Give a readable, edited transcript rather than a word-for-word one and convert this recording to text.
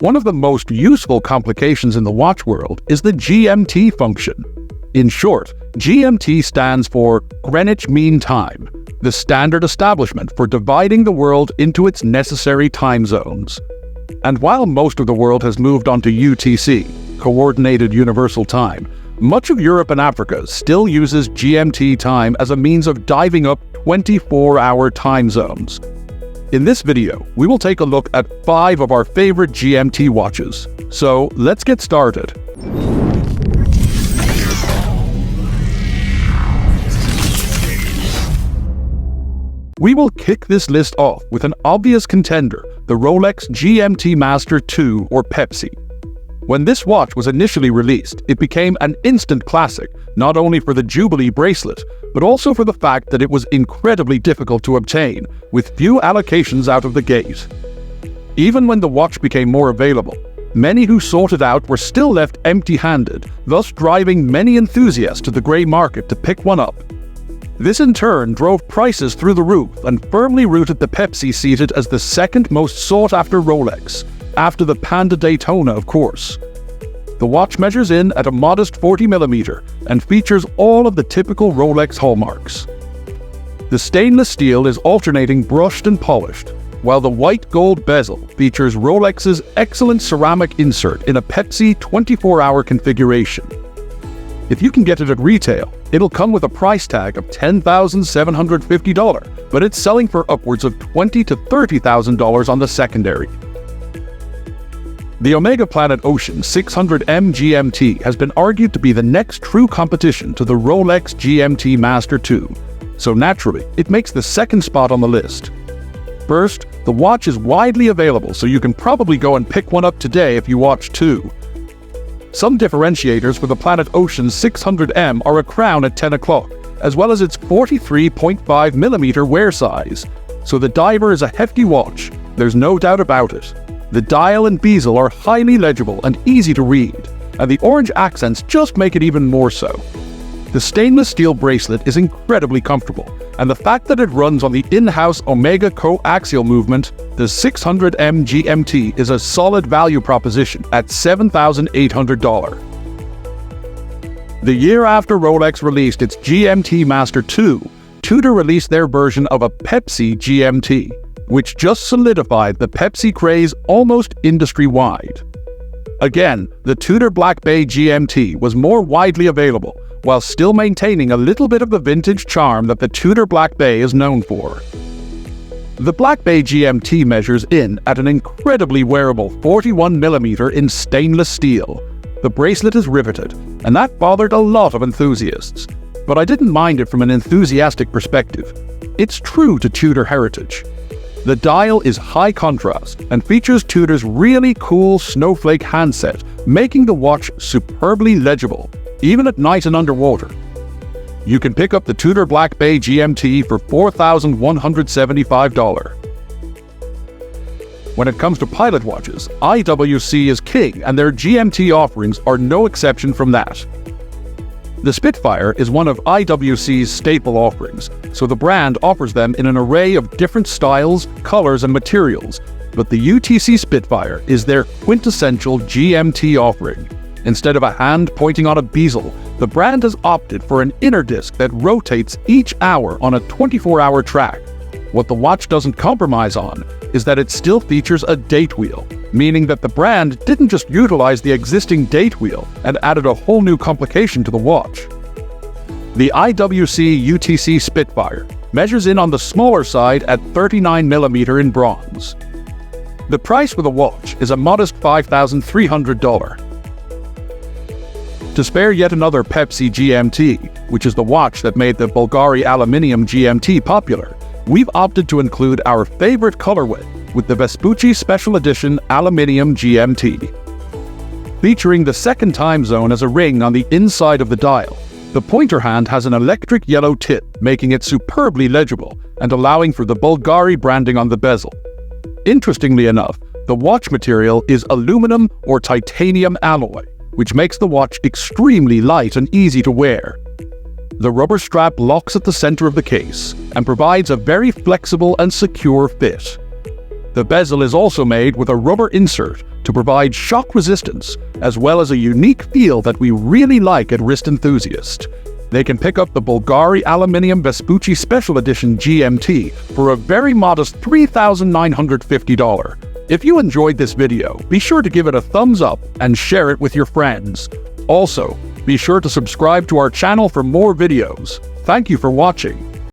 One of the most useful complications in the watch world is the GMT function. In short, GMT stands for Greenwich Mean Time, the standard establishment for dividing the world into its necessary time zones. And while most of the world has moved on to UTC, Coordinated Universal Time, much of Europe and Africa still uses GMT time as a means of diving up 24-hour time zones. In this video, we will take a look at 5 of our favorite GMT watches. So let's get started. We will kick this list off with an obvious contender, the Rolex GMT Master 2 or Pepsi. When this watch was initially released, it became an instant classic, not only for the Jubilee bracelet, but also for the fact that it was incredibly difficult to obtain, with few allocations out of the gate. Even when the watch became more available, many who sought it out were still left empty-handed, thus driving many enthusiasts to the grey market to pick one up. This in turn drove prices through the roof and firmly rooted the Pepsi seated as the second most sought-after Rolex, after the Panda Daytona, of course. The watch measures in at a modest 40mm and features all of the typical Rolex hallmarks. The stainless steel is alternating brushed and polished, while the white gold bezel features Rolex's excellent ceramic insert in a Pepsi 24-hour configuration. If you can get it at retail, it'll come with a price tag of $10,750, but it's selling for upwards of $20,000 to $30,000 on the secondary. The Omega Planet Ocean 600M GMT has been argued to be the next true competition to the Rolex GMT Master 2, so naturally, it makes the second spot on the list. First, the watch is widely available, so you can probably go and pick one up today if you watch 2. Some differentiators for the Planet Ocean 600M are a crown at 10 o'clock, as well as its 43.5mm wear size, so the diver is a hefty watch, there's no doubt about it. The dial and bezel are highly legible and easy to read, and the orange accents just make it even more so. The stainless steel bracelet is incredibly comfortable, and the fact that it runs on the in-house Omega coaxial movement, the 600M GMT is a solid value proposition at $7,800. The year after Rolex released its GMT Master 2, Tudor released their version of a Pepsi GMT, which just solidified the Pepsi craze almost industry-wide. Again, the Tudor Black Bay GMT was more widely available, while still maintaining a little bit of the vintage charm that the Tudor Black Bay is known for. The Black Bay GMT measures in at an incredibly wearable 41mm in stainless steel. The bracelet is riveted, and that bothered a lot of enthusiasts. But I didn't mind it from an enthusiastic perspective. It's true to Tudor heritage. The dial is high contrast and features Tudor's really cool snowflake handset, making the watch superbly legible, even at night and underwater. You can pick up the Tudor Black Bay GMT for $4,175. When it comes to pilot watches, IWC is king, and their GMT offerings are no exception from that. The Spitfire is one of IWC's staple offerings, so the brand offers them in an array of different styles, colors, and materials, but the UTC Spitfire is their quintessential GMT offering. Instead of a hand pointing on a bezel, the brand has opted for an inner disc that rotates each hour on a 24-hour track. What the watch doesn't compromise on is that it still features a date wheel, meaning that the brand didn't just utilize the existing date wheel and added a whole new complication to the watch. The IWC UTC Spitfire measures in on the smaller side at 39mm in bronze. The price for the watch is a modest $5,300. To spare yet another Pepsi GMT, which is the watch that made the Bulgari aluminium GMT popular, we've opted to include our favorite colorway with the Basuchi Special Edition Aluminium GMT. Featuring the second time zone as a ring on the inside of the dial, the pointer hand has an electric yellow tip, making it superbly legible and allowing for the Bulgari branding on the bezel. Interestingly enough, the watch material is aluminum or titanium alloy, which makes the watch extremely light and easy to wear. The rubber strap locks at the center of the case and provides a very flexible and secure fit. The bezel is also made with a rubber insert to provide shock resistance, as well as a unique feel that we really like at Wrist Enthusiast. They can pick up the Bulgari Aluminium Basuchi Special Edition GMT for a very modest $3,950. If you enjoyed this video, be sure to give it a thumbs up and share it with your friends. Also, be sure to subscribe to our channel for more videos. Thank you for watching.